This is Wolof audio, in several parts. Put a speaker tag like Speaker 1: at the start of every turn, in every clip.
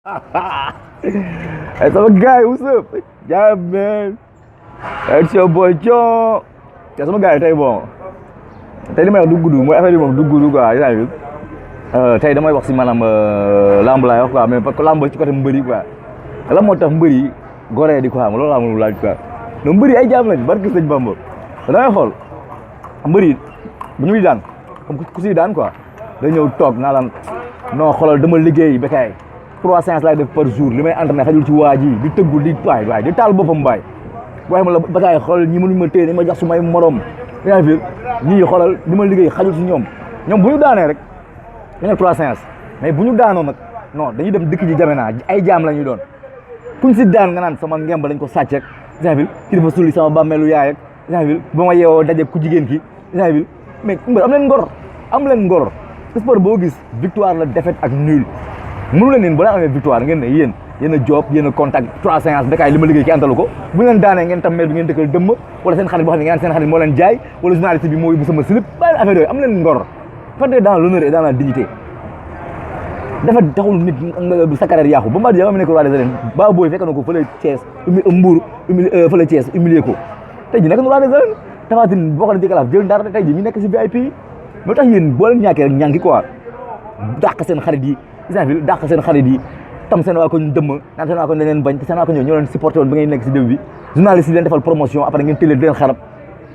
Speaker 1: Hey, sama guy, what's up? Yeah, man. It's your boy John. Ya sama guy tey bon. Tey li may wax du gudd mooy affaire yi moom du gudd quoi yaa ngi tey damay wax si maanaam lamb laay wax quoi mais parce que lamb ci côté mbëri quoi lan moo tax mbëri goree di ko xam loolu laa mënul laaj quoi non mbëri ay jaam lañ barke sëñ Bamba dangay xool mbëri bu ñuy daan comme ku si daan quoi da ñëw toog naa lan non xoolal dama liggéey Bécaye 3 séances laay def par jour li may entraîné xajul ci waa ji di tëggu di waay di taal boppam baay waaye ma la Bécaye xoolal ñi mënuñ ma téye ni ma jox sumay morom yaa fi ñii xoolal li ma liggéey xajul ci ñoom bu ñu daanee rek dañu 3 séances mais bu ñu daanoo nag non dañuy dem dëkk ji jamena ay jaam la ñuy doon kuñ si daan nga naan sama ngemb lañ ko sàcc ak Saint-Ville ki dafa sulli sama bàmmeelu yaay ak Saint-Ville ba ma yeewoo daje ku jigéen ki Saint-Ville mais mbër am leen ngor sport boo gis victoire la défaite ak nul mënu leen bu leen amee victoire ngeen ne yéen a job yéen a contact 3 séances Bécaye li ma liggéey ki antalu ko bu leen daanee ngeen tam maire bi ngeen dëkkal dëmm wala seen xarit boo xam ne ngeen seen xarit moo leen jaay wala journaliste bi moo yóbbu sama slip bàyyi affaire yooyu am leen ngor faites dans l'honneur et dans la dignité dafa taxul nit sa carrière yàqu ba Bombardier ma nekk roi des arènes ba booy fekk na ko fële Thiès Mbour fële Thiès humilier ko tey ji nekk na roi des arènes Tapha Tine boo xam ne ci kalaaf jël ndar tey ji mi nekk si VIP yi moo tax yéen boo leen ñàkkee rek ñànki quoi dàq seen xarit yi Saint-Ville dàq seen xarit yi tam seen waa ko ñu dëmm naan seen waa ko ne leen bañ te seen waa ko ñoo leen supporté woon ba ngay nekk si début bi journaliste yi leen defal promotion après ngeen tëlee di leen xarab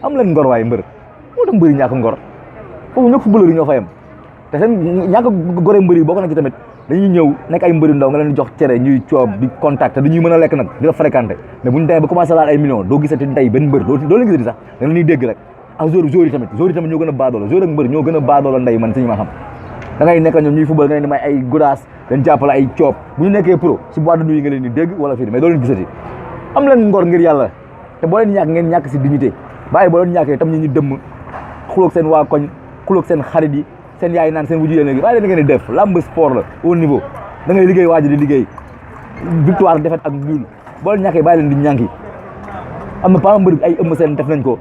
Speaker 1: am leen ngor waaye mbër moo tax mbëri ñàkk ngor foofu ñëpp footballeur yi ñoo fa yem te seen ñàkk gore mbëri yi boo ko nekk ci tamit dañuy ñëw nekk ay mbëri ndaw nga leen jox cere ñuy coob di contact te dañuy mën a lekk nag di la fréquenté mais buñu demee ba commencé laal ay millions doo gisati ndey benn mbër doo leen gisati sax da nga leen dégg rek ak joueur yi tamit ñoo gën a baadoola joueur ak mbër ñoo gën a baadoola ndey man suñu ma xam da ngay nekk ñoom ñuy football nga leen di may ay godaas leen jàppale ay coob bu ñu nekkee pro si boîte de nuit yi nga leen di dégg wala fii mais doo leen gisati am leen ngor ngir yàlla te boo leen ñàkk ngeen ñàkk si dignité bàyyi boo leen ñàkkee tam ñu dëmm xuloog seen waa koñ xuloog seen xarit yi seen yaay naan seen wujju yéen bàyyi leen ngeen di def lamb sport la au niveau da ngay liggéey waaji di liggéey victoire défaite ak nul boo leen ñàkkee bàyyi leen di ñànki am na pas mbër ay ëmm seen def nañ ko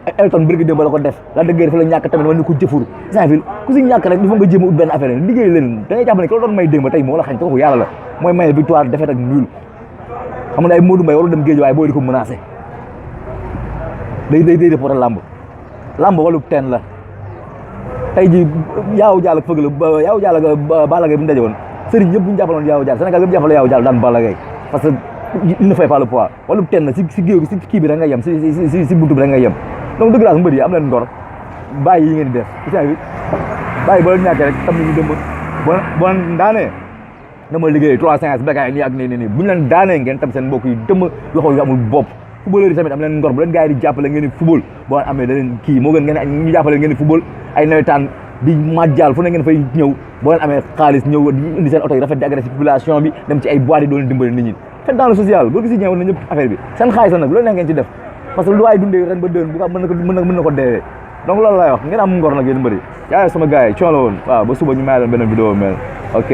Speaker 1: ay Elton mbir gi démb la ko def la dëggee dafa la ñàkk tamit wala ni ko jëfur Saint-Ville ku si ñàkk rek il faut nga jéem a ut benn affaire liggéey leen da ngay jàpp ne ki la doon may démb tey moo la xañ te kooku yàlla la mooy maye victoire défaite ak nul xam nga ay Modou Mbaye waru dem géej waaye booy di ko menacé day reporté lamb walu teen la tey ji yaaw jàll ak fëgg la yaaw jàll ak Balla Gaye bu ñu daje woon sëriñ ñëpp bu ñu jàppaloon yaaw jàll Sénégal yëpp jàppale yaaw jàll daan Balla Gaye parce que il ne fait pas le poids walu teen la si géew bi si kii bi rek nga yem si buntu bi rek nga yem donc dëgg laa mbër yi am leen ngor bàyyi yi ngeen di def bi bàyyi boo leen ñàkkee rek tam ñu dem boo daanee dama liggéey 3 séances Bécaye nii ak nii bu ñu leen daanee ngeen tam seen mbokk yi dëmm loxo yu amul bopp footballeur yi tamit am leen ngor bu leen gars yi di jàppale ngeen di football boo amee da leen kii moo gën ngeen ñu jàppale ngeen di football ay nawetaan di majjal fu ne ngeen fay ñëw boo leen amee xaalis ñëw di indi seen oto yi rafet di agressé population bi dem ci ay boîte yi doo leen dimbali nit ñi faites dans le social boo gis ñëw na ñëpp affaire bi seen xaalis la nag lu leen ngeen ci def parce que lu waay dundee ren ba déwén bu ko mën na ko deewee donc loolu laay wax ngeen am ngor nag yéen mbëri yaa sama gars yi coono woon waaw ba suba ñu may leen beneen vidéo mel ok